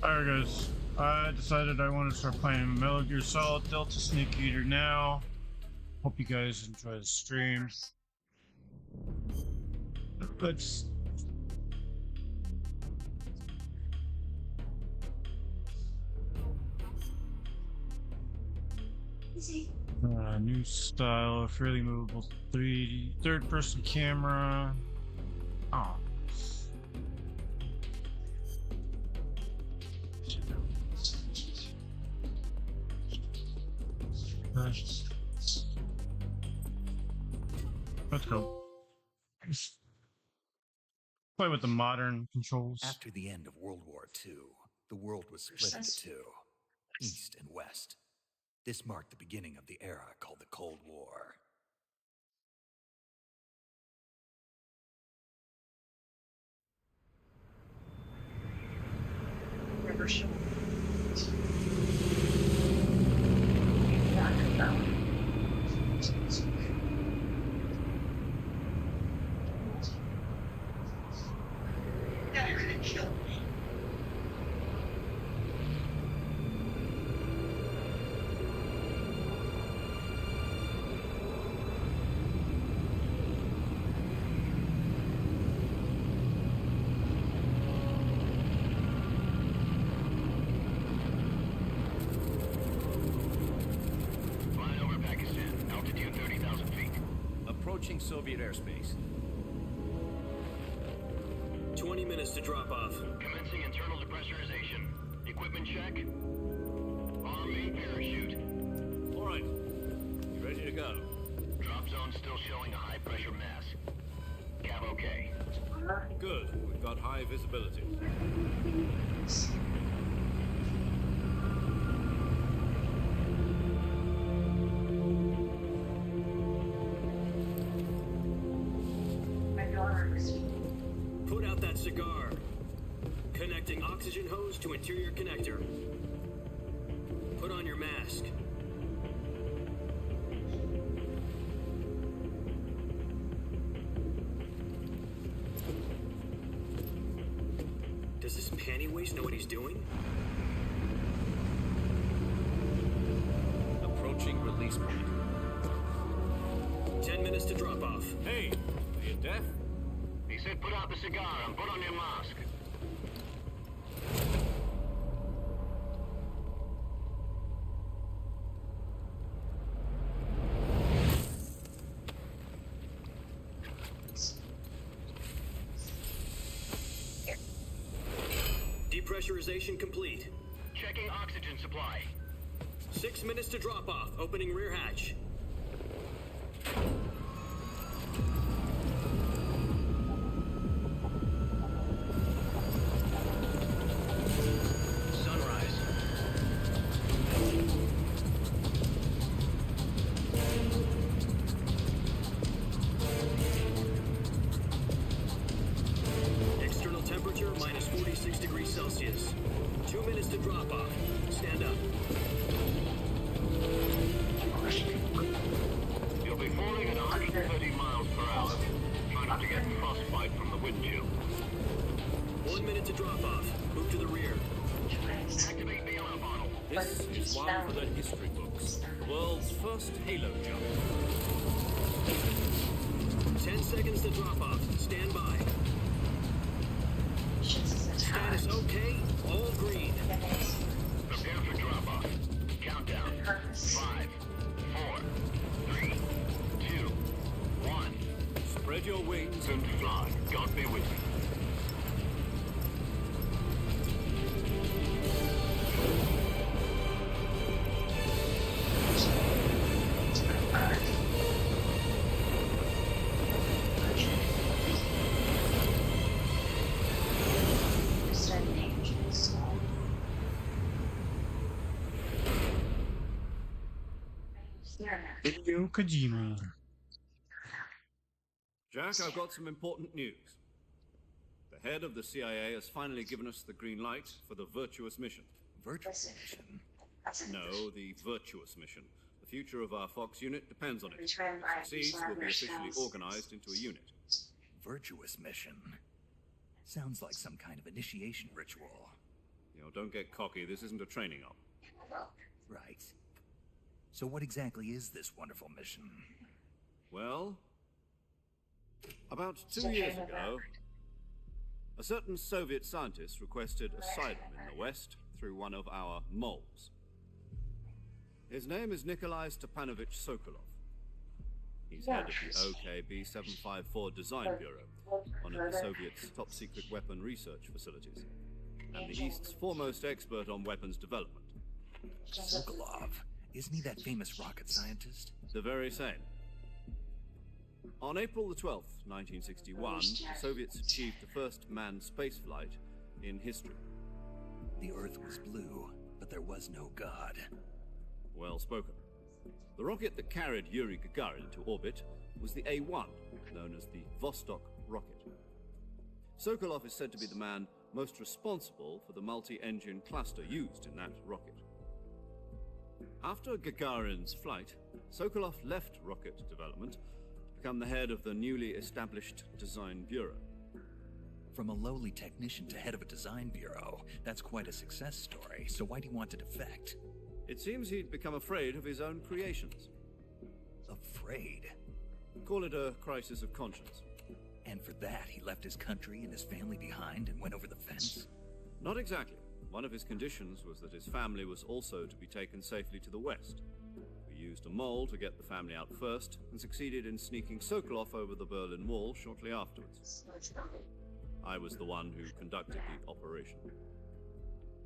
Alright guys, I decided I want to start playing Metal Gear Solid Delta Snake Eater now. Hope you guys enjoy the stream. Let's... new style, fairly movable 3D, third-person camera. Oh. Let's go. Play with the modern controls. After the end of World War II, the world was split into two, East and West. This marked the beginning of the era called the Cold War. Approaching Soviet airspace. 20 minutes to drop off. Commencing internal depressurization. Equipment check. On main parachute. All right. You ready to go? Drop zone still showing a high pressure mass. Cav okay. Good. We've got high visibility. Put out that cigar. Connecting oxygen hose to interior connector. Put on your mask. Does this panty waste know what he's doing? Approaching release point. 10 minutes to drop off. Hey, are you deaf? He said put out the cigar and put on your mask. Depressurization complete. Checking oxygen supply. 6 minutes to drop off. Opening rear hatch. Sunrise. External temperature minus 46 degrees Celsius. 2 minutes to drop off. Stand up. You'll be falling at 130 miles per hour. Try not to get frostbite from the wind chill. 1 minute to drop off. Move to the rear. Activate the alarm bottle. This is one for the history books. The world's first halo jump. 10 seconds to drop off. Stand by. Status okay. All green. Prepare for drop off. Countdown. 5, 4, 3, 2, 1. Spread your wings And fly. God be with you. Hideo Kojima. Jack, I've got some important news. The head of the CIA has finally given us the green light for the Virtuous mission. Virtuous mission? No, the Virtuous mission. The future of our Fox unit depends on it. If it succeeds, we'll be officially organized into a unit. Virtuous mission? Sounds like some kind of initiation ritual. The know, don't get cocky. This isn't a training op. Right. So what exactly is this wonderful mission? Well, about 2 years ago, a certain Soviet scientist requested asylum in the West through one of our moles. His name is Nikolai Stepanovich Sokolov. He's head of the OKB-754 Design Bureau, one of the Soviets' top-secret weapon research facilities, and the East's foremost expert on weapons development. Sokolov. Isn't he that famous rocket scientist? The very same. On April the 12th, 1961, the Soviets achieved the first manned spaceflight in history. The Earth was blue, but there was no God. Well spoken. The rocket that carried Yuri Gagarin into orbit was the A-1, known as the Vostok rocket. Sokolov is said to be the man most responsible for the multi-engine cluster used in that rocket. After Gagarin's flight, Sokolov left rocket development to become the head of the newly established Design Bureau. From a lowly technician to head of a design bureau, that's quite a success story, so why'd he want to defect? It seems he'd become afraid of his own creations. Afraid? Call it a crisis of conscience. And for that, he left his country and his family behind and went over the fence? Not exactly. One of his conditions was that his family was also to be taken safely to the West. We used a mole to get the family out first, and succeeded in sneaking Sokolov over the Berlin Wall shortly afterwards. I was the one who conducted the operation.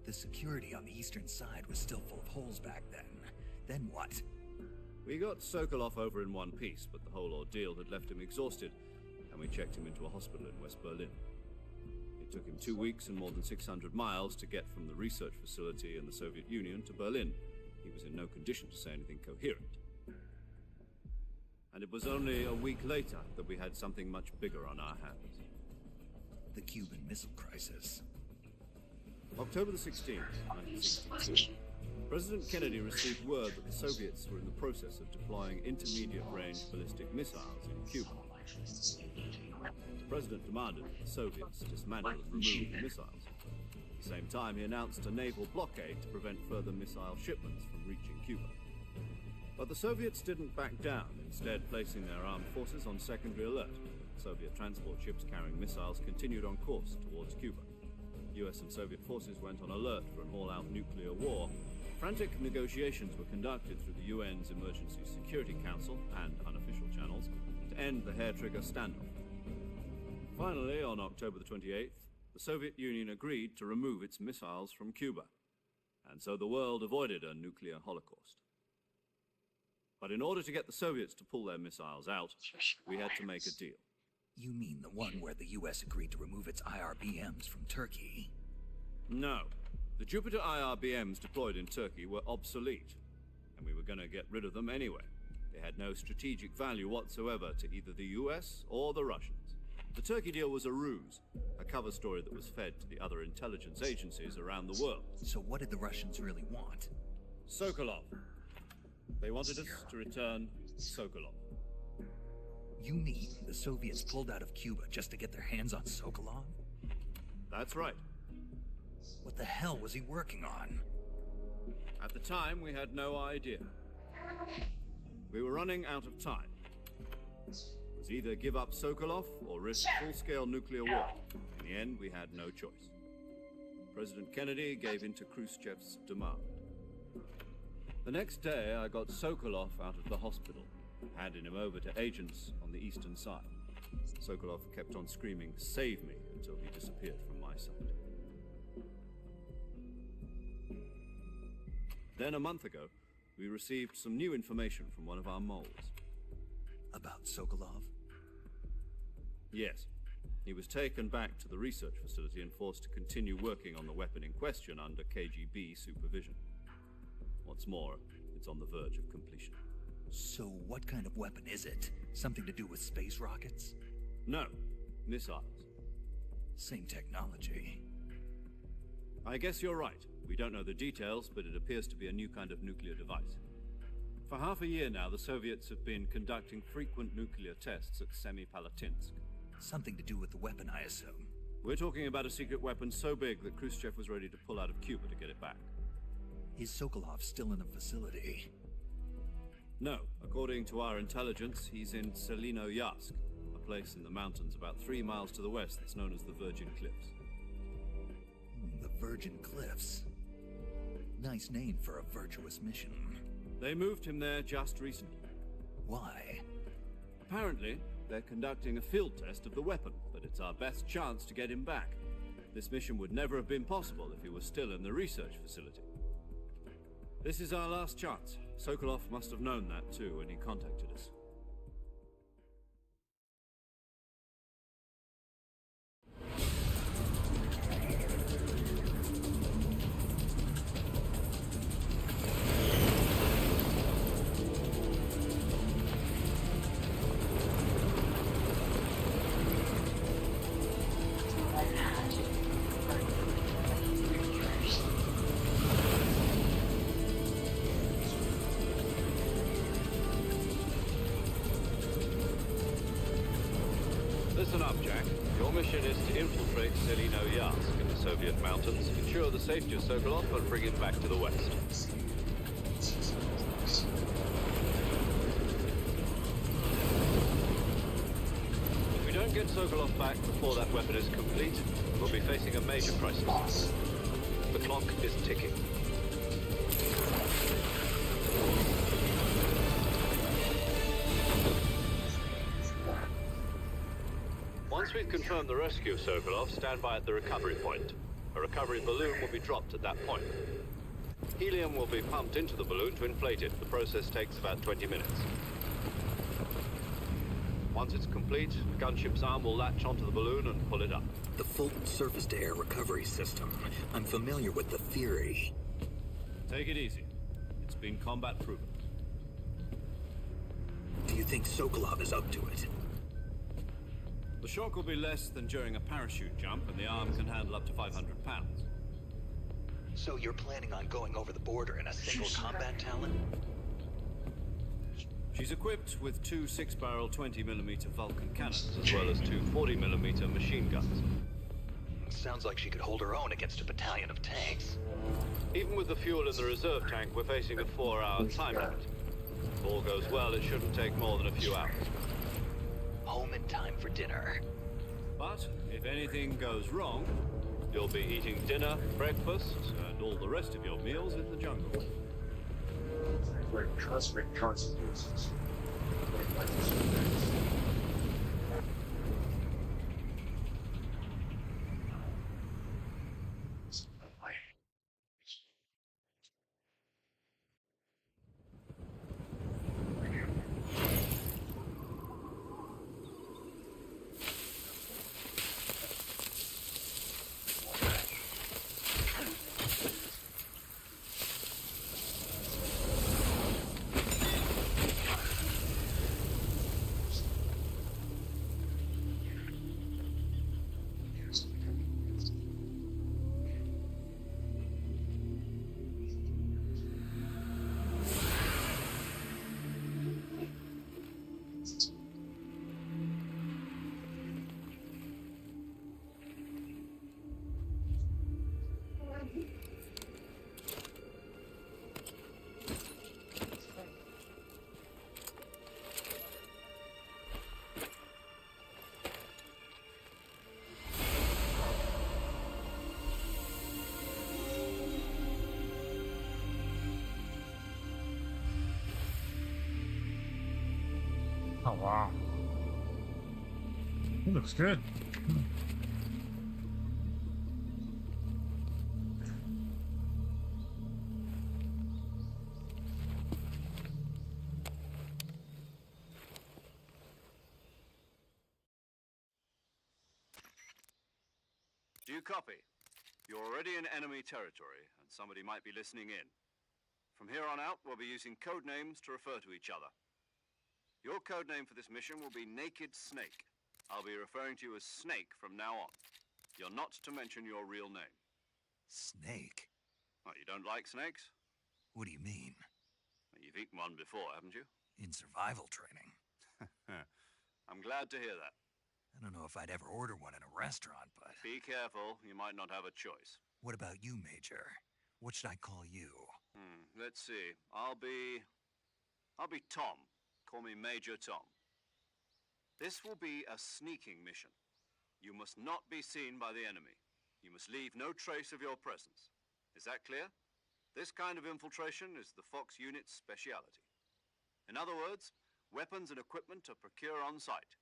The security on the eastern side was still full of holes back then. Then what? We got Sokolov over in one piece, but the whole ordeal had left him exhausted, and we checked him into a hospital in West Berlin. It took him 2 weeks and more than 600 miles to get from the research facility in the Soviet Union to Berlin. He was in no condition to say anything coherent. And it was only a week later that we had something much bigger on our hands. The Cuban Missile Crisis. October the 16th, 1962, President Kennedy received word that the Soviets were in the process of deploying intermediate-range ballistic missiles in Cuba. The President demanded that the Soviets dismantle and remove the missiles. At the same time, he announced a naval blockade to prevent further missile shipments from reaching Cuba. But the Soviets didn't back down, instead placing their armed forces on secondary alert. Soviet transport ships carrying missiles continued on course towards Cuba. US and Soviet forces went on alert for an all-out nuclear war. Frantic negotiations were conducted through the UN's Emergency Security Council and unofficial channels to end the hair-trigger standoff. Finally, on October the 28th, the Soviet Union agreed to remove its missiles from Cuba, and so the world avoided a nuclear holocaust. But in order to get the Soviets to pull their missiles out, we had to make a deal. You mean the one where the US agreed to remove its IRBMs from Turkey? No. The Jupiter IRBMs deployed in Turkey were obsolete, and we were going to get rid of them anyway. They had no strategic value whatsoever to either the US or the Russians. The Turkey deal was a ruse, a cover story that was fed to the other intelligence agencies around the world. So what did the Russians really want? Sokolov. They wanted us to return Sokolov. You mean the Soviets pulled out of Cuba just to get their hands on Sokolov? That's right. What the hell was he working on? At the time, we had no idea. We were running out of time. It was either give up Sokolov or risk full-scale nuclear war. In the end, we had no choice. President Kennedy gave in to Khrushchev's demand. The next day, I got Sokolov out of the hospital, handing him over to agents on the eastern side. Sokolov kept on screaming, "Save me," until he disappeared from my sight. Then a month ago, we received some new information from one of our moles. About Sokolov? Yes. He was taken back to the research facility and forced to continue working on the weapon in question under KGB supervision. What's more, it's on the verge of completion. So what kind of weapon is it? Something to do with space rockets? No, missiles. Same technology. I guess you're right. We don't know the details, but it appears to be a new kind of nuclear device. For half a year now, the Soviets have been conducting frequent nuclear tests at Semipalatinsk. Something to do with the weapon, I assume. We're talking about a secret weapon so big that Khrushchev was ready to pull out of Cuba to get it back. Is Sokolov still in the facility? No, according to our intelligence, he's in Selino-Yatsk, a place in the mountains about 3 miles to the west that's known as the Virgin Cliffs. The Virgin Cliffs. Nice name for a virtuous mission. They moved him there just recently. Why? Apparently, they're conducting a field test of the weapon, but it's our best chance to get him back. This mission would never have been possible if he was still in the research facility. This is our last chance. Sokolov must have known that too when he contacted us. Listen up, Jack. Your mission is to infiltrate Selino-Yatsk in the Soviet mountains, ensure the safety of Sokolov, and bring him back to the west. If we don't get Sokolov back before that weapon is complete, we'll be facing a major crisis. The clock is ticking. Once we've confirmed the rescue of Sokolov, stand by at the recovery point. A recovery balloon will be dropped at that point. Helium will be pumped into the balloon to inflate it. The process takes about 20 minutes. Once it's complete, the gunship's arm will latch onto the balloon and pull it up. The Fulton surface-to-air recovery system. I'm familiar with the theory. Take it easy. It's been combat proven. Do you think Sokolov is up to it? The shock will be less than during a parachute jump, and the arm can handle up to 500 pounds. So you're planning on going over the border in a single combat Talon? She's equipped with 2 6-barrel 20mm Vulcan cannons, as well as 2 40mm machine guns. Sounds like she could hold her own against a battalion of tanks. Even with the fuel in the reserve tank, we're facing a 4-hour time limit. If all goes well, it shouldn't take more than a few hours. Home in time for dinner. But if anything goes wrong, You'll be eating dinner, breakfast, and all the rest of your meals in the jungle. Oh wow. It looks good. Do you copy? You're already in enemy territory, and somebody might be listening in. From here on out, we'll be using code names to refer to each other. Your code name for this mission will be Naked Snake. I'll be referring to you as Snake from now on. You're not to mention your real name. Snake? Oh, you don't like snakes? What do you mean? Well, you've eaten one before, haven't you? In survival training. I'm glad to hear that. I don't know if I'd ever order one in a restaurant, but... Be careful, you might not have a choice. What about you, Major? What should I call you? Let's see. I'll be Tom. Call me Major Tom. This will be a sneaking mission. You must not be seen by the enemy. You must leave no trace of your presence. Is that clear? This kind of infiltration is the Fox unit's speciality. In other words, weapons and equipment are procured on site.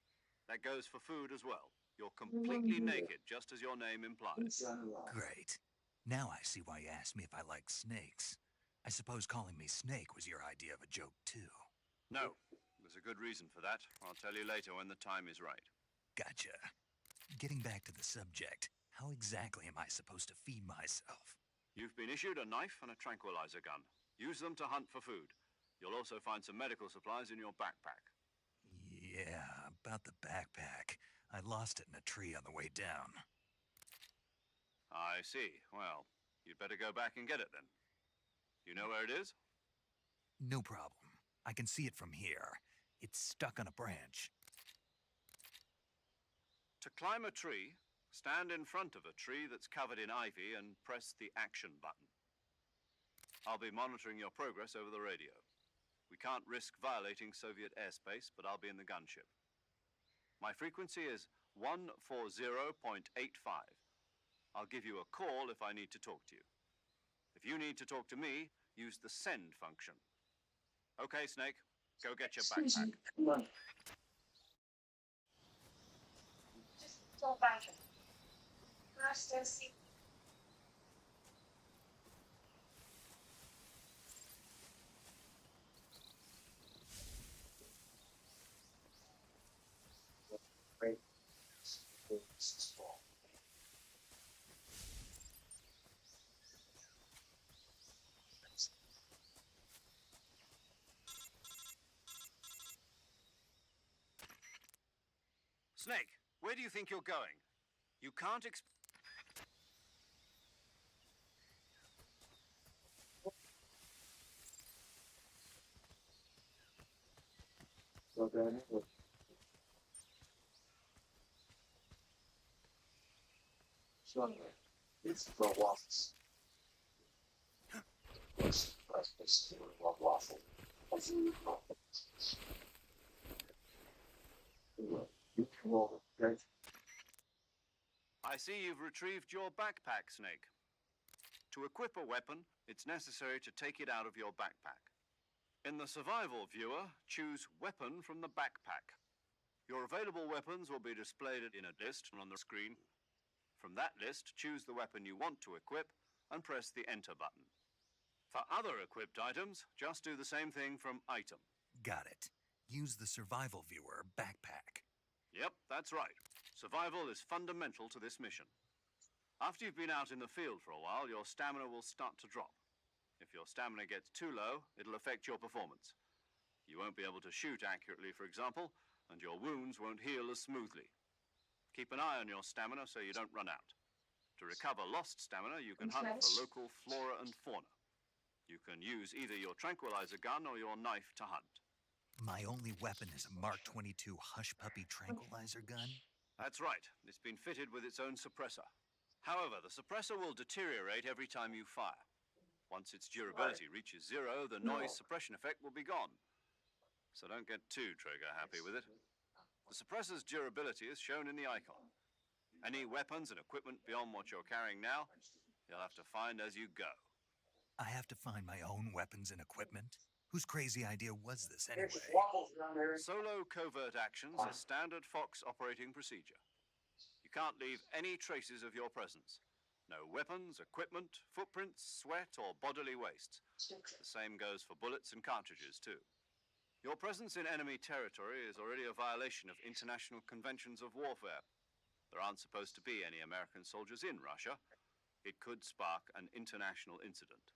That goes for food as well. You're completely naked, just as your name implies. Great. Now I see why you asked me if I like snakes. I suppose calling me Snake was your idea of a joke, too. No, there's a good reason for that. I'll tell you later when the time is right. Gotcha. Getting back to the subject, how exactly am I supposed to feed myself? You've been issued a knife and a tranquilizer gun. Use them to hunt for food. You'll also find some medical supplies in your backpack. Yeah, about the backpack. I lost it in a tree on the way down. I see. Well, you'd better go back and get it then. You know where it is? No problem. I can see it from here. It's stuck on a branch. To climb a tree, stand in front of a tree that's covered in ivy and press the action button. I'll be monitoring your progress over the radio. We can't risk violating Soviet airspace, but I'll be in the gunship. My frequency is 140.85. I'll give you a call if I need to talk to you. If you need to talk to me, use the send function. Okay, Snake, go get your backpack. Just go back. First, see. Great. Snake, where do you think you're going? You can't So then, it's for waffles. Yes, that's basically one waffle. You can roll it, right? I see you've retrieved your backpack, Snake. To equip a weapon, it's necessary to take it out of your backpack. In the survival viewer, choose Weapon from the backpack. Your available weapons will be displayed in a list on the screen. From that list, choose the weapon you want to equip and press the Enter button. For other equipped items, just do the same thing from Item. Got it. Use the survival viewer backpack. Yep, that's right. Survival is fundamental to this mission. After you've been out in the field for a while, your stamina will start to drop. If your stamina gets too low, it'll affect your performance. You won't be able to shoot accurately, for example, and your wounds won't heal as smoothly. Keep an eye on your stamina so you don't run out. To recover lost stamina, you can hunt for local flora and fauna. You can use either your tranquilizer gun or your knife to hunt. My only weapon is a Mark 22 Hush Puppy tranquilizer gun? That's right. It's been fitted with its own suppressor. However, the suppressor will deteriorate every time you fire. Once its durability reaches zero, the noise suppression effect will be gone. So don't get too trigger happy with it. The suppressor's durability is shown in the icon. Any weapons and equipment beyond what you're carrying now, you'll have to find as you go. I have to find my own weapons and equipment? Whose crazy idea was this anyway? There's waffles down there. Solo covert actions are standard Fox operating procedure. You can't leave any traces of your presence. No weapons, equipment, footprints, sweat, or bodily waste. The same goes for bullets and cartridges, too. Your presence in enemy territory is already a violation of international conventions of warfare. There aren't supposed to be any American soldiers in Russia. It could spark an international incident.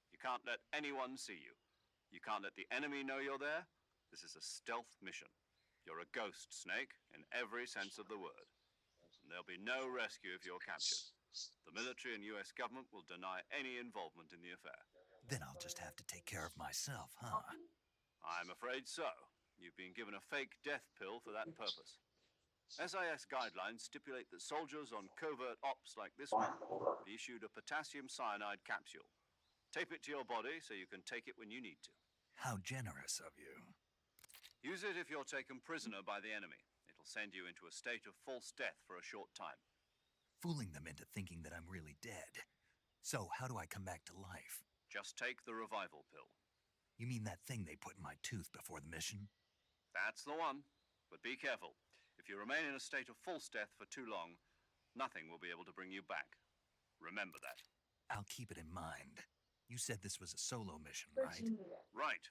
You can't let anyone see you. You can't let the enemy know you're there. This is a stealth mission. You're a ghost, Snake, in every sense of the word. And there'll be no rescue if you're captured. The military and US government will deny any involvement in the affair. Then I'll just have to take care of myself, huh? I'm afraid so. You've been given a fake death pill for that purpose. SIS guidelines stipulate that soldiers on covert ops like this one be issued a potassium cyanide capsule. Tape it to your body so you can take it when you need to. How generous of you. Use it if you're taken prisoner by the enemy. It'll send you into a state of false death for a short time. Fooling them into thinking that I'm really dead. So, how do I come back to life? Just take the revival pill. You mean that thing they put in my tooth before the mission? That's the one. But be careful. If you remain in a state of false death for too long, nothing will be able to bring you back. Remember that. I'll keep it in mind. You said this was a solo mission, right? Right.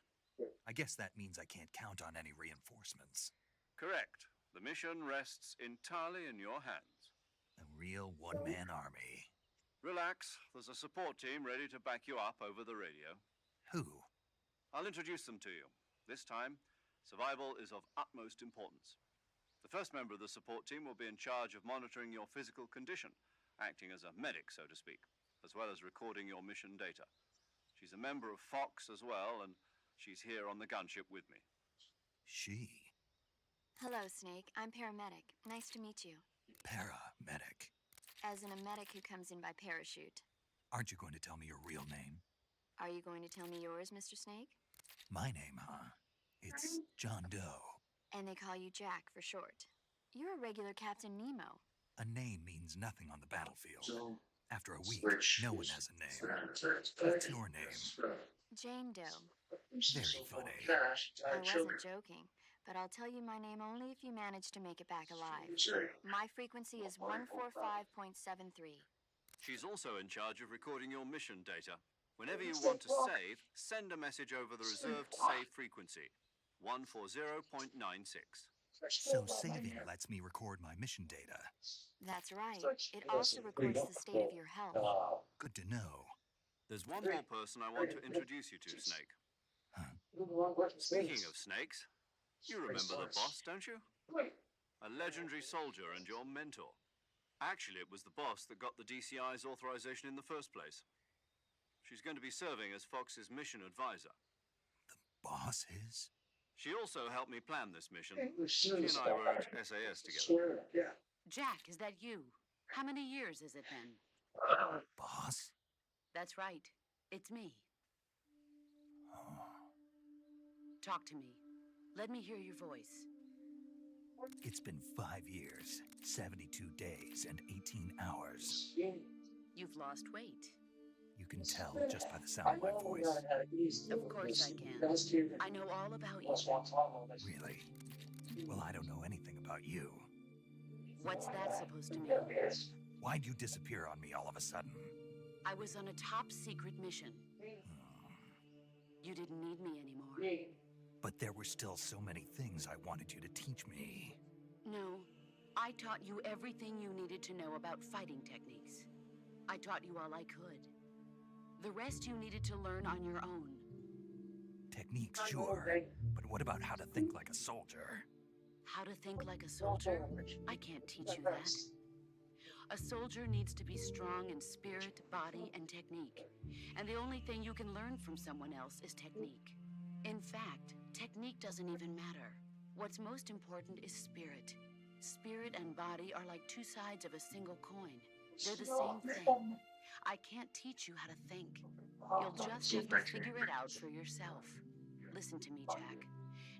I guess that means I can't count on any reinforcements. Correct. The mission rests entirely in your hands. A real one-man army. Relax. There's a support team ready to back you up over the radio. Who? I'll introduce them to you. This time, survival is of utmost importance. The first member of the support team will be in charge of monitoring your physical condition, acting as a medic, so to speak, as well as recording your mission data. She's a member of Fox as well, and she's here on the gunship with me. She? Hello, Snake. I'm paramedic. Nice to meet you. Paramedic. As in a medic who comes in by parachute. Aren't you going to tell me your real name? Are you going to tell me yours, Mr. Snake? My name, huh? It's John Doe. And they call you Jack for short. You're a regular Captain Nemo. A name means nothing on the battlefield. So, After a week, switch no one is- has a name. What's your name? Jane Doe. Very funny. I wasn't joking, but I'll tell you my name only if you manage to make it back alive. My frequency is 145.73. She's also in charge of recording your mission data. Whenever you want to save, send a message over the reserved save frequency, 140.96. So saving lets me record my mission data. That's right. It also records the state of your health. Good to know. There's one more person I want to introduce you to, Snake. Speaking of snakes, you remember the boss, don't you? A legendary soldier and your mentor. Actually, it was the boss that got the DCI's authorization in the first place. She's going to be serving as Fox's mission advisor. Boss is? She also helped me plan this mission. She and I were at SAS together. Jack, is that you? How many years has it been? Boss? That's right. It's me. Talk to me. Let me hear your voice. It's been 5 years, 72 days, and 18 hours. You've lost weight. You can tell just by the sound of my voice. Of course I can. I know all about you. Really? Well, I don't know anything about you. What's that supposed to mean? Why'd you disappear on me all of a sudden? I was on a top secret mission. You didn't need me anymore. But there were still so many things I wanted you to teach me. No, I taught you everything you needed to know about fighting techniques. I taught you all I could. The rest you needed to learn on your own. Techniques, sure. But what about how to think like a soldier? How to think like a soldier? I can't teach you that. A soldier needs to be strong in spirit, body, and technique. And the only thing you can learn from someone else is technique. In fact, technique doesn't even matter. What's most important is spirit. Spirit and body are like two sides of a single coin. They're the same thing. I can't teach you how to think. You'll just have to figure it out for yourself. Listen to me, Jack.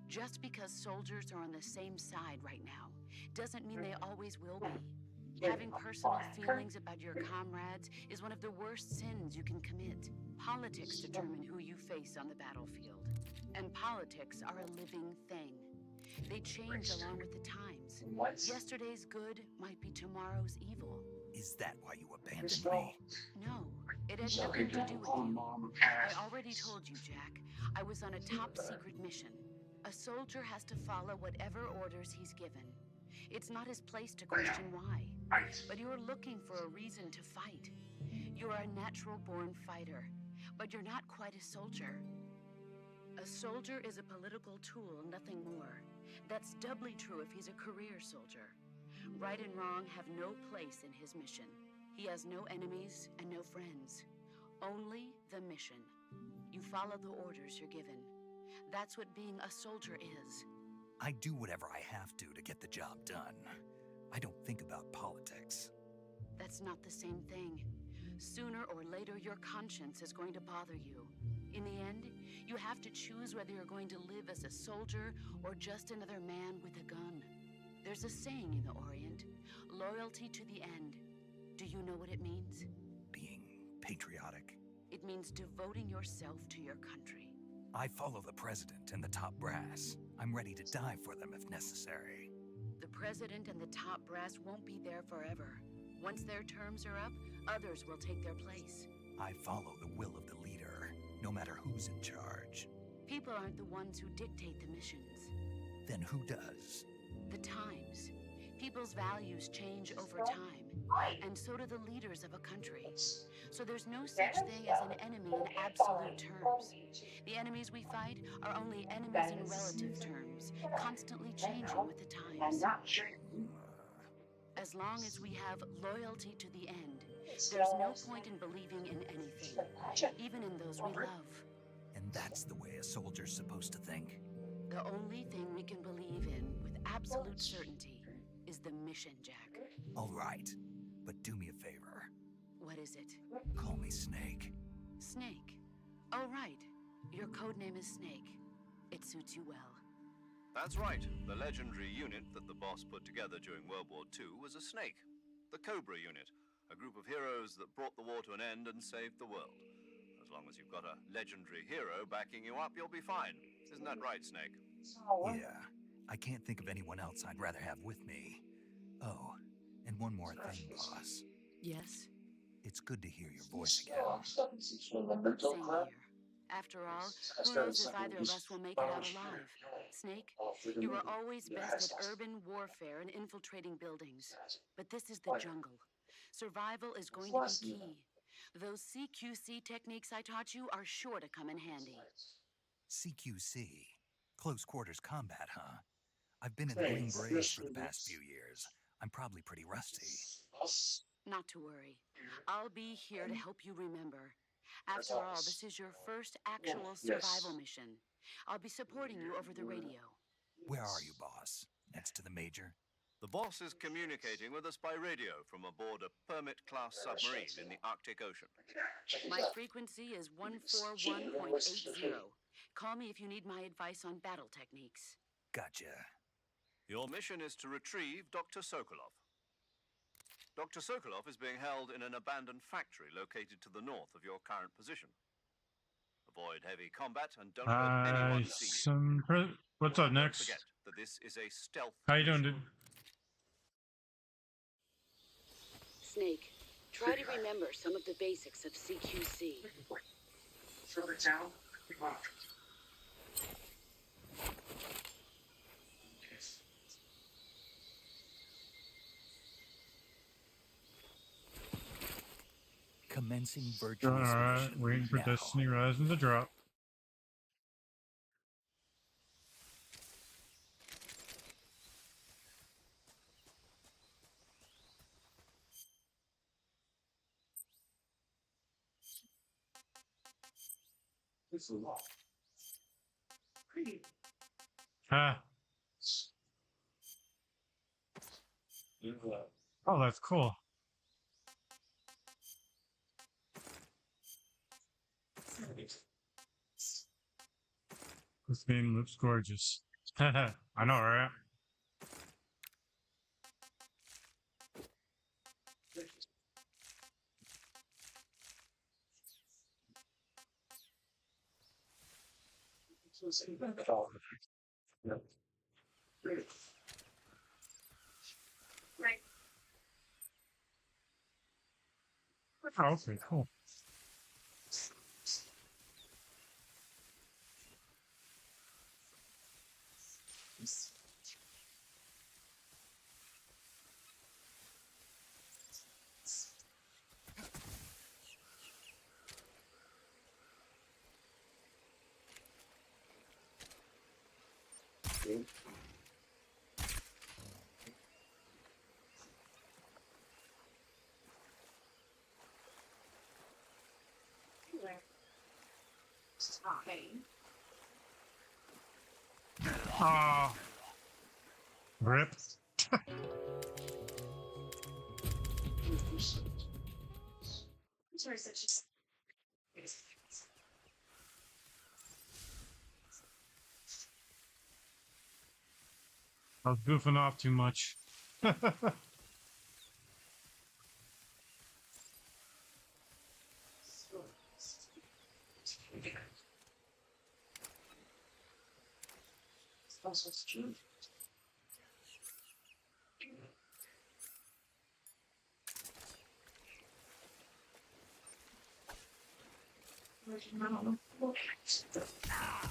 Just because soldiers are on the same side right now doesn't mean they always will be. Having personal feelings about your comrades is one of the worst sins you can commit. Politics determine who you face on the battlefield. And politics are a living thing. They change along with the times. Yesterday's good might be tomorrow's evil. Is that why you abandoned me? No, it had nothing to do with you. I already told you, Jack. I was on a top secret mission. A soldier has to follow whatever orders he's given. It's not his place to question why. But you're looking for a reason to fight. You're a natural-born fighter, but you're not quite a soldier. A soldier is a political tool, nothing more. That's doubly true if he's a career soldier. Right and wrong have no place in his mission. He has no enemies and no friends. Only the mission. You follow the orders you're given. That's what being a soldier is. I do whatever I have to get the job done. I don't think about politics. That's not the same thing. Sooner or later, your conscience is going to bother you. In the end, you have to choose whether you're going to live as a soldier or just another man with a gun. There's a saying in the Orient, loyalty to the end. Do you know what it means? Being patriotic. It means devoting yourself to your country. I follow the president and the top brass. I'm ready to die for them if necessary. The president and the top brass won't be there forever. Once their terms are up, others will take their place. I follow the will of the leader, no matter who's in charge. People aren't the ones who dictate the missions. Then who does? The times. People's values change over time, and so do the leaders of a country. So there's no such thing as an enemy in absolute terms. The enemies we fight are only enemies in relative terms, constantly changing with the times. As long as we have loyalty to the end, there's no point in believing in anything, even in those we love. And that's the way a soldier's supposed to think? The only thing we can believe in with absolute certainty is the mission, Jack. All right, but do me a favor. What is it? Call me Snake. Snake. Oh, right. Your code name is Snake. It suits you well. That's right. The legendary unit that the boss put together during World War II was a snake. The Cobra unit, a group of heroes that brought the war to an end and saved the world. As long as you've got a legendary hero backing you up, you'll be fine. Isn't that right, Snake? Yeah, I can't think of anyone else I'd rather have with me. Oh, and one more thing, boss. Yes? It's good to hear your voice again. Same here. After all, who knows if either of us will make it out alive? Snake, you were always best at urban warfare and infiltrating buildings. But this is the jungle. Survival is going to be key. Those CQC techniques I taught you are sure to come in handy. CQC? Close quarters combat, huh? I've been in the Green Berets for the past few years. I'm probably pretty rusty. Not to worry. I'll be here to help you remember. After all, this is your first actual survival mission. I'll be supporting you over the radio. Where are you, boss? Next to the major? The boss is communicating with us by radio from aboard a Permit-class submarine in the Arctic Ocean. My frequency is 141.80. Call me if you need my advice on battle techniques. Gotcha. Your mission is to retrieve Dr. Sokolov. Dr. Sokolov is being held in an abandoned factory located to the north of your current position. Avoid heavy combat and don't let anyone see you. What's up Don't next? forget that this is a stealth How you doing, mission. dude? Snake, try to remember some of the basics of CQC. Further down, come on. Commencing virtual Alright, solution waiting for now. Destiny Rising to drop. This is a lot. Ah. Oh, that's cool. This game looks gorgeous. I know, right? Oh, okay, cool. Oh, Rip. Sorry, such a... I was goofing off too much.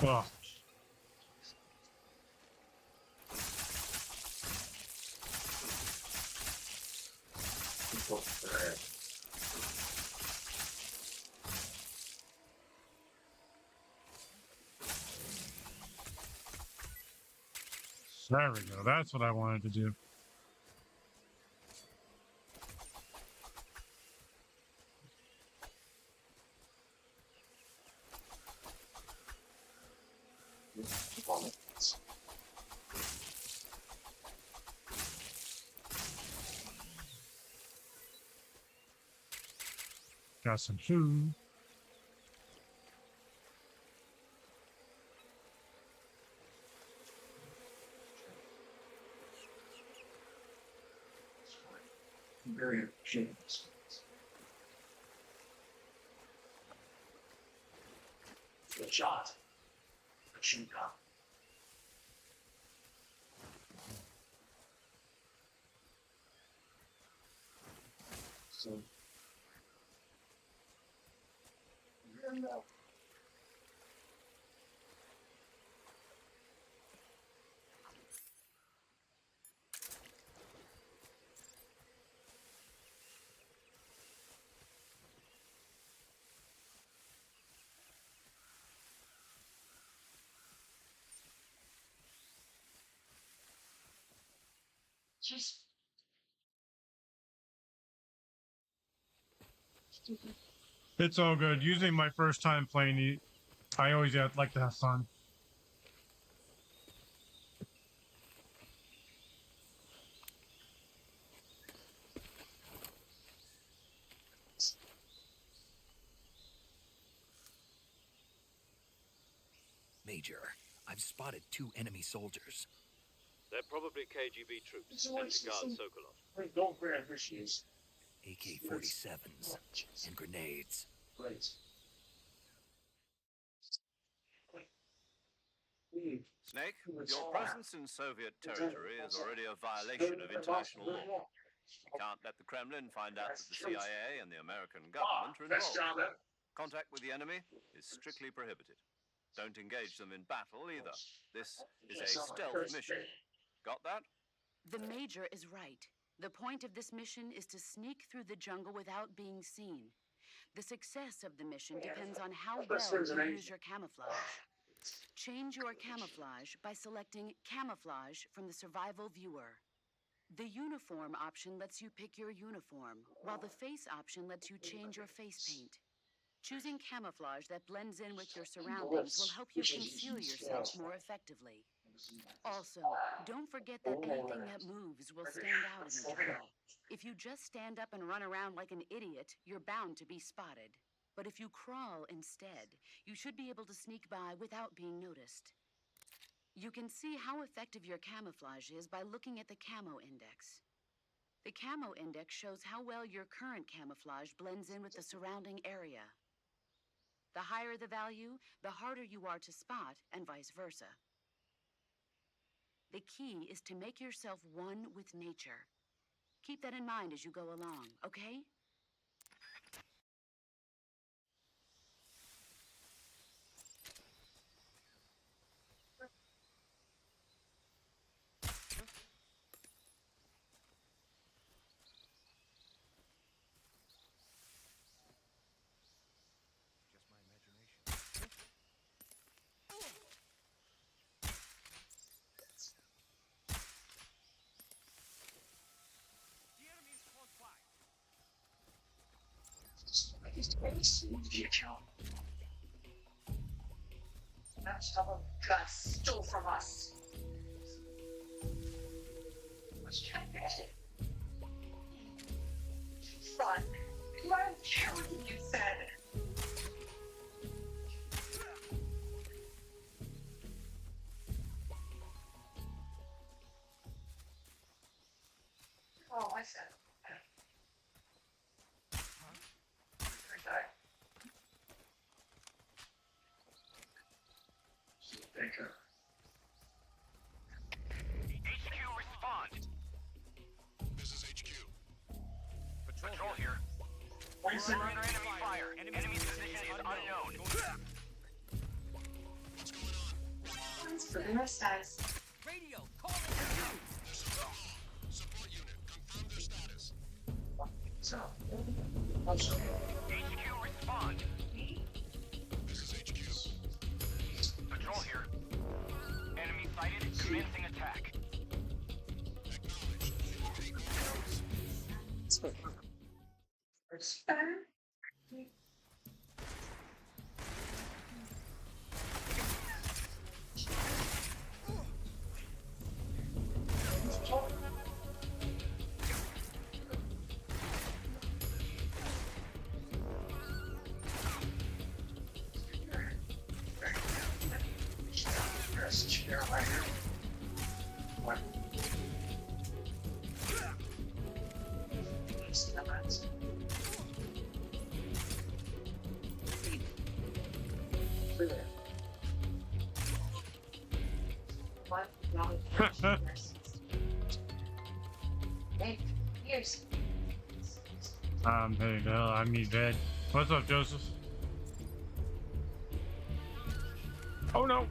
Oh. There we go. That's what I wanted to do. Got some food. Very appreciated. Good shot. Machine gun. So. Just It's all good. Usually my first time playing, I always like to have fun. Major, I've spotted 2 enemy soldiers. They're probably KGB troops sent to guard Sokolov. don't very appreciate. AK-47s and grenades. Great. Snake, your presence in Soviet territory is already a violation of international law. You can't let the Kremlin find out that the CIA and the American government are involved. Contact with the enemy is strictly prohibited. Don't engage them in battle either. This is a stealth mission. Got that? The Major is right. The point of this mission is to sneak through the jungle without being seen. The success of the mission depends on how well you use your camouflage. Change your camouflage by selecting Camouflage from the Survival Viewer. The Uniform option lets you pick your uniform, while the Face option lets you change your face paint. Choosing camouflage that blends in with your surroundings will help you conceal yourself more effectively. Also, don't forget that anything that moves will stand out in the jungle. If you just stand up and run around like an idiot, you're bound to be spotted. But if you crawl instead, you should be able to sneak by without being noticed. You can see how effective your camouflage is by looking at the Camo Index. The Camo Index shows how well your current camouflage blends in with the surrounding area. The higher the value, the harder you are to spot, and vice versa. The key is to make yourself one with nature. Keep that in mind as you go along, okay? The account. That's how got stole from us. Fun. What you said? Oh, I said. HQ, respond. This is HQ. Patrol here. We're under enemy fire. Enemy position is unknown. What's going on? One's for the status. Radio, call it. There's a call. Support unit. Confirm their status. So, HQ, respond. This is HQ. Patrol here. Enemy sighted. Commencing attack. What? Hey, here's. I'm heading to hell. I need bed. What's up, Joseph? Oh no.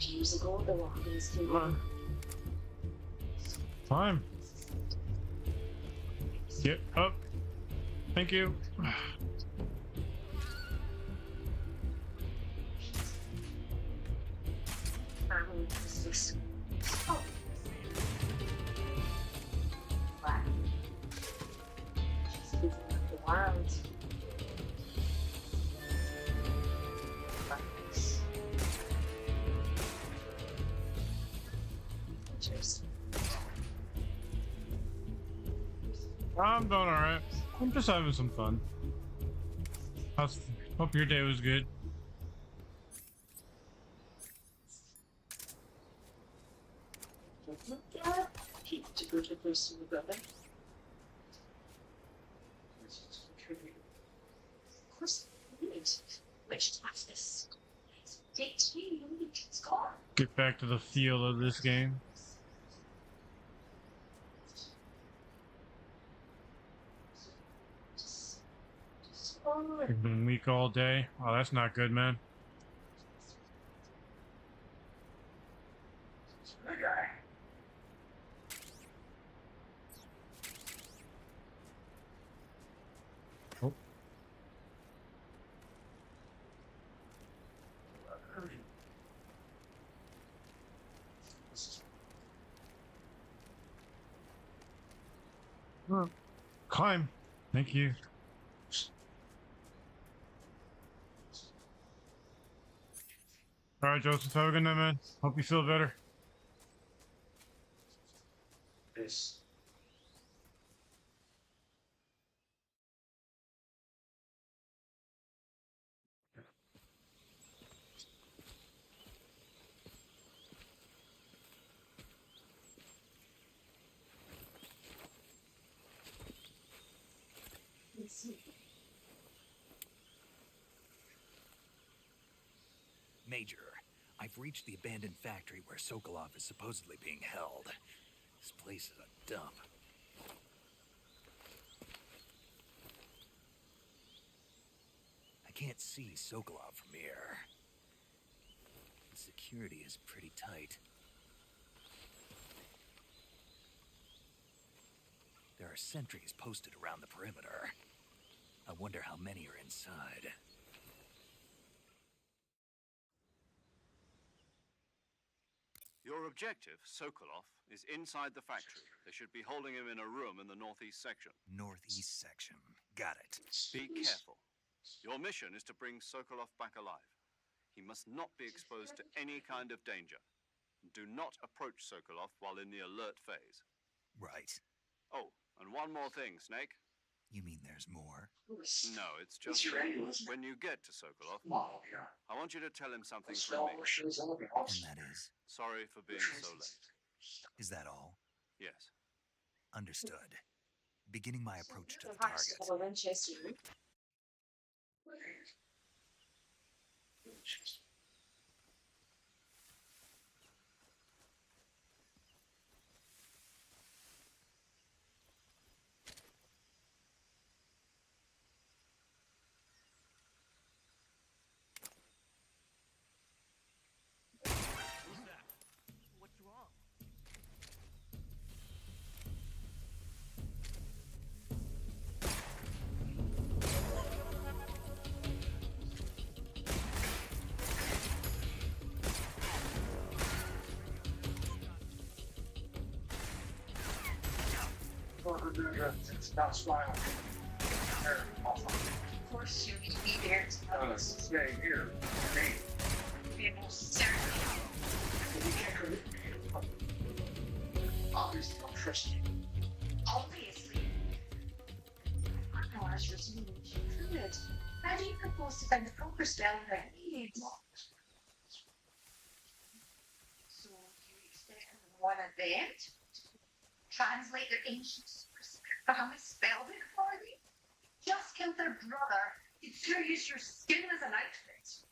Years ago, the Walkers came. Time. Get up. Thank you. Oh. Wow. She's living up the wild. I'm doing alright. I'm just having some fun. Hope your day was good. Keep to go to person with brother. Of course, we should have this. Take me, it's gone. Get back to the feel of this game. You've been weak all day. Oh, that's not good, man. Oh. Climb. Thank you. All right, Joseph. Have a good night, man. Hope you feel better. This. Major, I've reached the abandoned factory where Sokolov is supposedly being held. This place is a dump. I can't see Sokolov from here. The security is pretty tight. There are sentries posted around the perimeter. I wonder how many are inside. Your objective, Sokolov, is inside the factory. They should be holding him in a room in the northeast section. Northeast section. Got it. Be careful. Your mission is to bring Sokolov back alive. He must not be exposed to any kind of danger. Do not approach Sokolov while in the alert phase. Right. Oh, and one more thing, Snake. You mean there's more? No, it's just when you get to Sokolov, I want you to tell him something from me. And that is? Sorry for being so late. Is that all? Yes. Understood. Beginning my approach to the target. What's wrong? That's why of course you need to be there to stay here. Be most certainly. Obviously, don't trust you. Obviously. I know I was resumed. Good. How do you propose to find the proper spelling that you need? So, you expect one event? Translate their ancient family spellbook for you? Just killed their brother. You'd still use your skin as an outfit.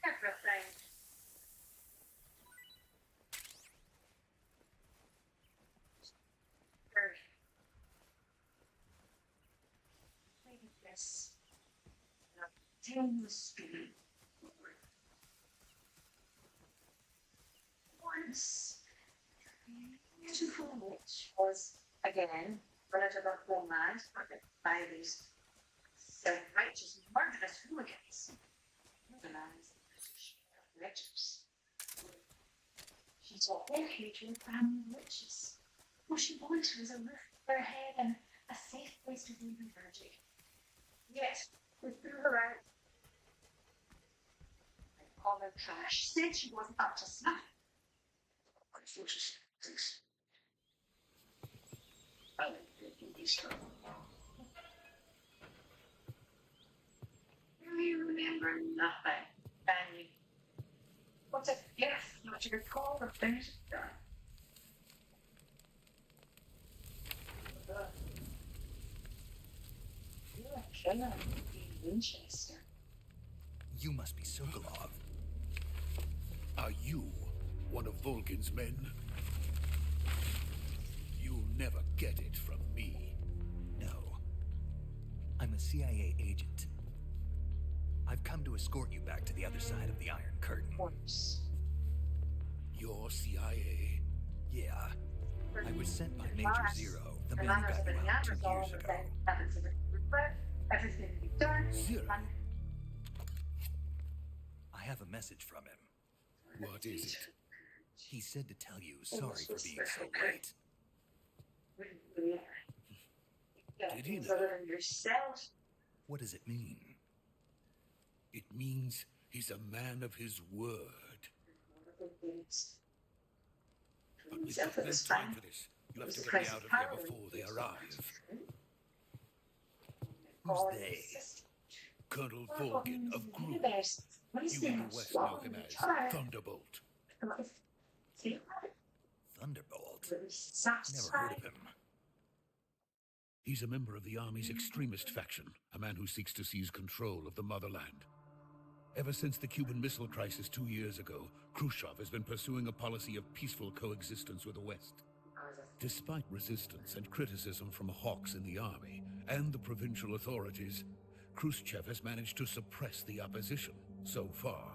Everything. Maybe this. Obtain the speed. Once, beautiful witch was again relative of homeland by these self-righteous, murderous hooligans. Organized witches. She taught their hatred of family witches. What she wanted was a roof over her head and a safe place to do her magic. Yet, we threw her out. And Colin Cash said she wasn't up to snuff. You remember nothing, can you? What a gift not to recall the things you've done. You're a killer in Winchester. You must be Sokolov. Are you one of Volgin's men? You'll never get it from me. No. I'm a CIA agent. I've come to escort you back to the other side of the Iron Curtain. You're CIA? Yeah. I was sent by Major Zero, the man who got you out 2 years ago. Everything you've done. Zero? I have a message from him. What is it? He said to tell you sorry for being so late. Did he know? Yourself. What does it mean? It means he's a man of his word. But we've got no time for this. You'll have to get me out of here before they arrive. Who's they? Colonel Volgin of Gru. You in the West know him as Thunderbolt. Thunderbolt? Never heard of him. He's a member of the Army's extremist faction, a man who seeks to seize control of the motherland. Ever since the Cuban Missile Crisis 2 years ago, Khrushchev has been pursuing a policy of peaceful coexistence with the West. Despite resistance and criticism from hawks in the army and the provincial authorities, Khrushchev has managed to suppress the opposition so far,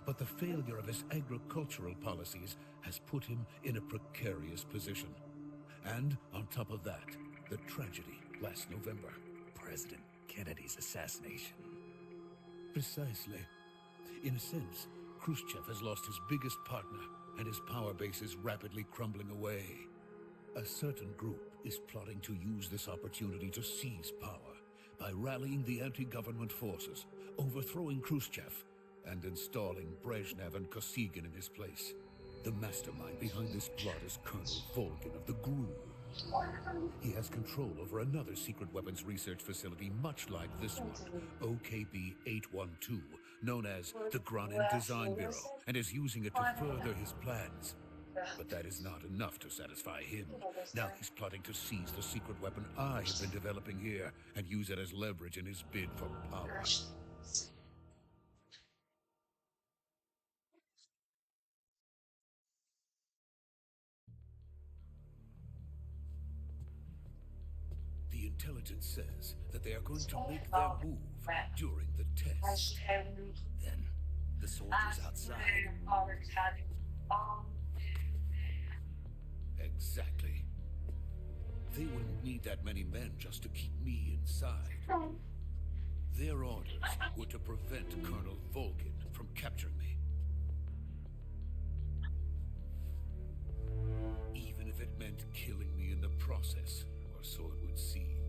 but the failure of his agricultural policies has put him in a precarious position. And on top of that, the tragedy last November. President Kennedy's assassination. Precisely. In a sense, Khrushchev has lost his biggest partner, and his power base is rapidly crumbling away. A certain group is plotting to use this opportunity to seize power by rallying the anti-government forces, overthrowing Khrushchev, and installing Brezhnev and Kosygin in his place. The mastermind behind this plot is Colonel Volgin of the GRU. He has control over another secret weapons research facility much like this one, OKB-812, known as the Granin Design Bureau, and is using it to further his plans. But that is not enough to satisfy him. Now he's plotting to seize the secret weapon I have been developing here and use it as leverage in his bid for power. The intelligence says that they are going to make their move during the test. Then, the soldiers outside. Exactly. They wouldn't need that many men just to keep me inside. Their orders were to prevent Colonel Volgin from capturing me. Even if it meant killing me in the process, or so it would seem.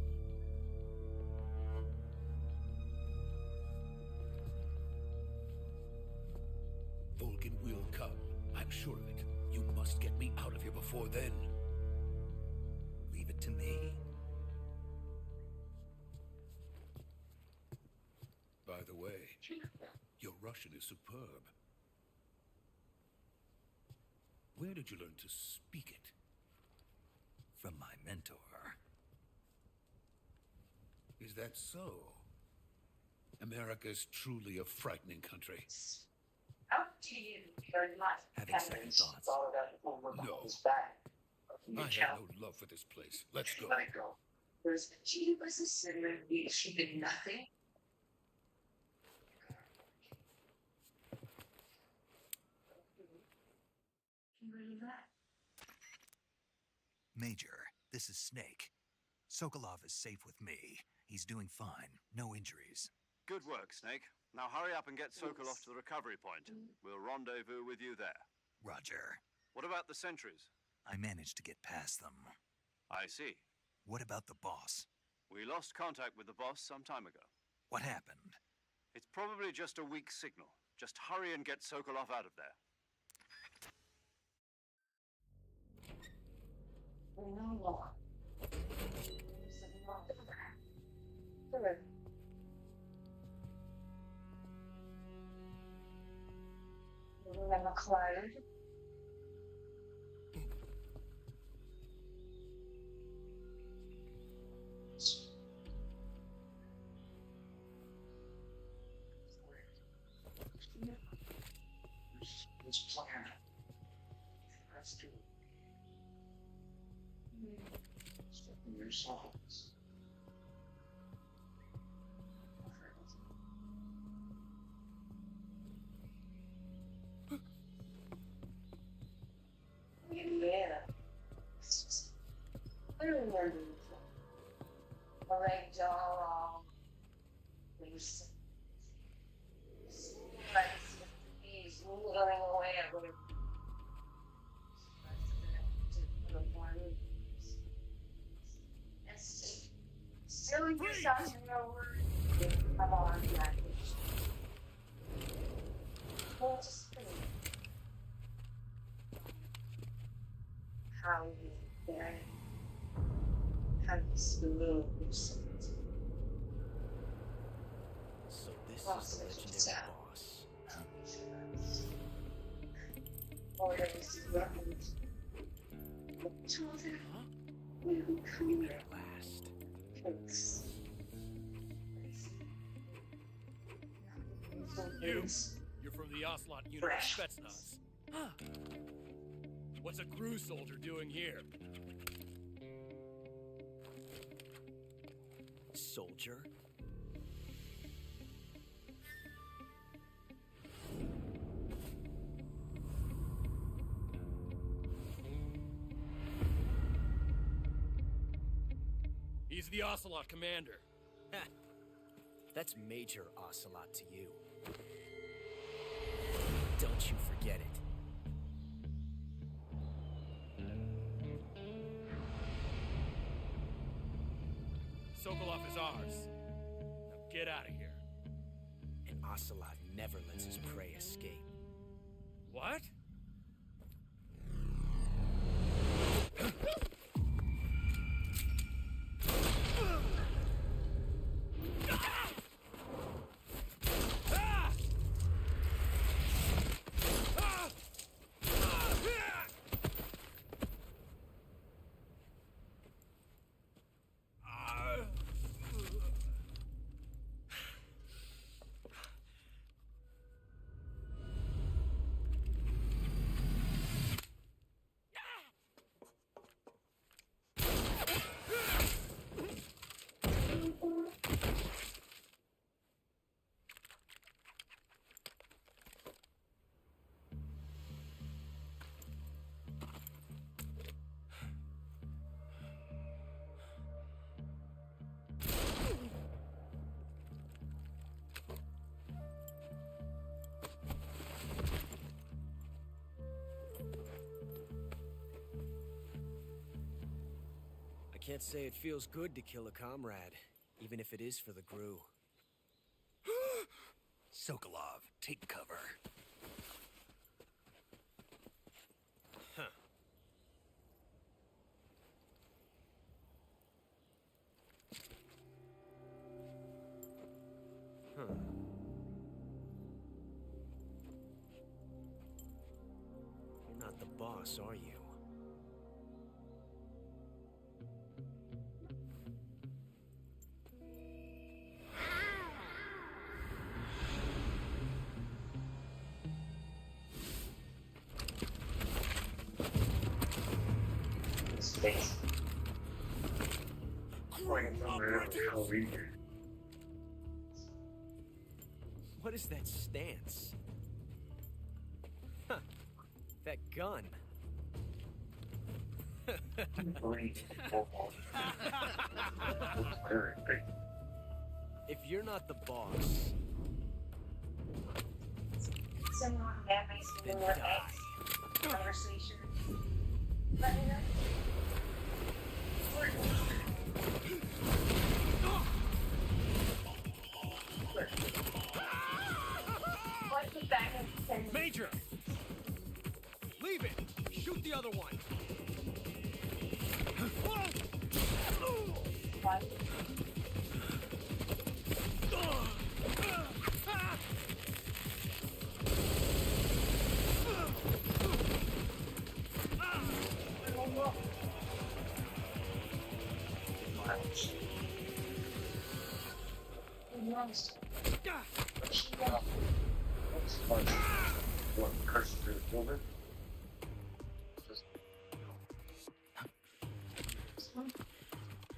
Volgin will come. I'm sure of it. You must get me out of here before then. Leave it to me. By the way, your Russian is superb. Where did you learn to speak it? From my mentor. Is that so? America's truly a frightening country. Having second thoughts. No. I have no love for this place. Let's go. There's she did nothing. Can you believe that? Major, this is Snake. Sokolov is safe with me. He's doing fine. No injuries. Good work, Snake. Now hurry up and get Sokolov to the recovery point. We'll rendezvous with you there. Roger. What about the sentries? I managed to get past them. I see. What about the boss? We lost contact with the boss some time ago. What happened? It's probably just a weak signal. Just hurry and get Sokolov out of there. No more. Remember Clyde? This plan. That's true. Stepping your songs. Yeah. I remember a ragdoll, these he's running away or whatever. Still in your shots in your word. I'm on the package. Well, just think. How you there? How you smooth yourself. So this is the legendary boss. Orders, weapons. Children, we will come here. At last. Thanks. You're from the Ocelot unit of Spetsnaz. Huh. What's a GRU soldier doing here? Soldier? He's the Ocelot commander. That's Major Ocelot to you. Don't you forget it. Sokolov is ours. Now get out of here. And Ocelot never lets his prey escape. What? I can't say it feels good to kill a comrade, even if it is for the Gru. Sokolov, take cover. Huh. Huh. You're not the boss, are you? What is that stance? Huh. That gun. If you're not the boss, Someone that makes me then more die. conversation. Let me know. What's the back of the Major! Leave it! Shoot the other one! What?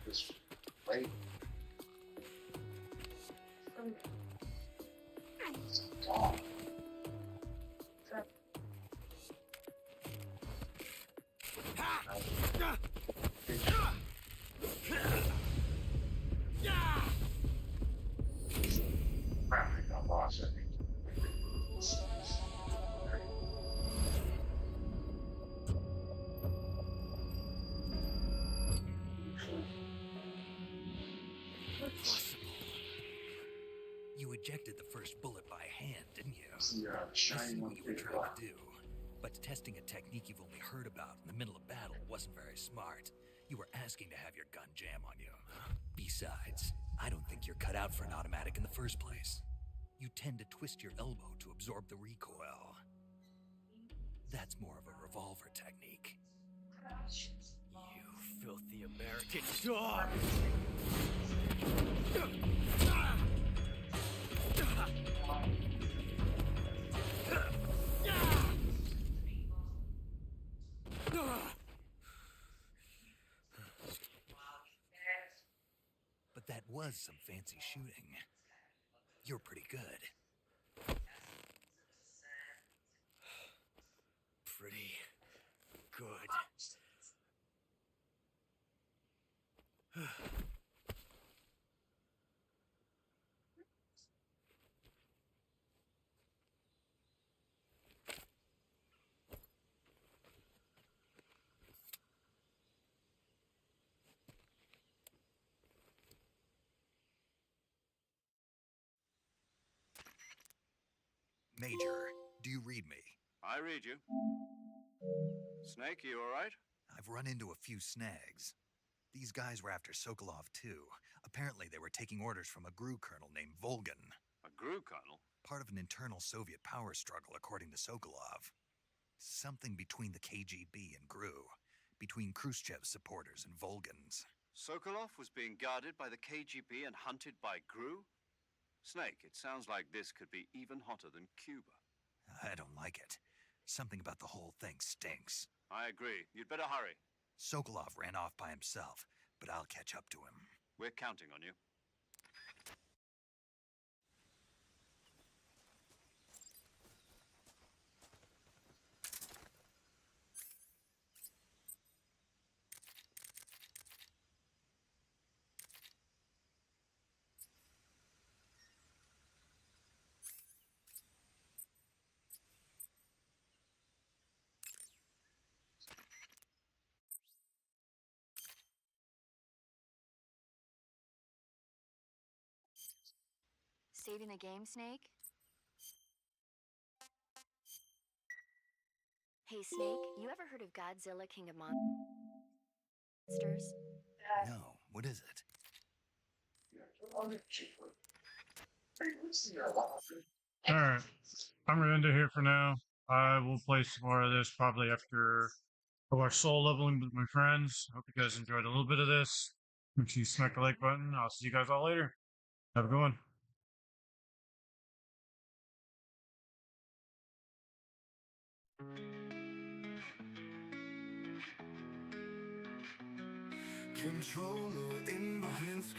Just wait. Stop. I lost it. You ejected the first bullet by hand, didn't you? Yeah, I see shiny what one you were big trying rock. to do. But testing a technique you've only heard about in the middle of battle wasn't very smart. You were asking to have your gun jam on you. Besides, I don't think you're cut out for an automatic in the first place. You tend to twist your elbow to absorb the recoil. That's more of a revolver technique. You filthy American dog! But that was some fancy shooting. You're pretty good. Pretty good. Major, do you read me? I read you. Snake, you all right? I've run into a few snags. These guys were after Sokolov too. Apparently they were taking orders from a GRU colonel named Volgan. A GRU colonel? Part of an internal Soviet power struggle, according to Sokolov. Something between the KGB and GRU. Between Khrushchev's supporters and Volgan's. Sokolov was being guarded by the KGB and hunted by GRU? Snake, it sounds like this could be even hotter than Cuba. I don't like it. Something about the whole thing stinks. I agree. You'd better hurry. Sokolov ran off by himself, but I'll catch up to him. We're counting on you. Saving the game, Snake? Hey, Snake, you ever heard of Godzilla, King of Monsters? No, what is it? Alright, I'm gonna end it here for now. I will play some more of this probably after I watch Soul Leveling with my friends. Hope you guys enjoyed a little bit of this. Make sure you smack the like button. I'll see you guys all later. Have a good one. Controller in my hands.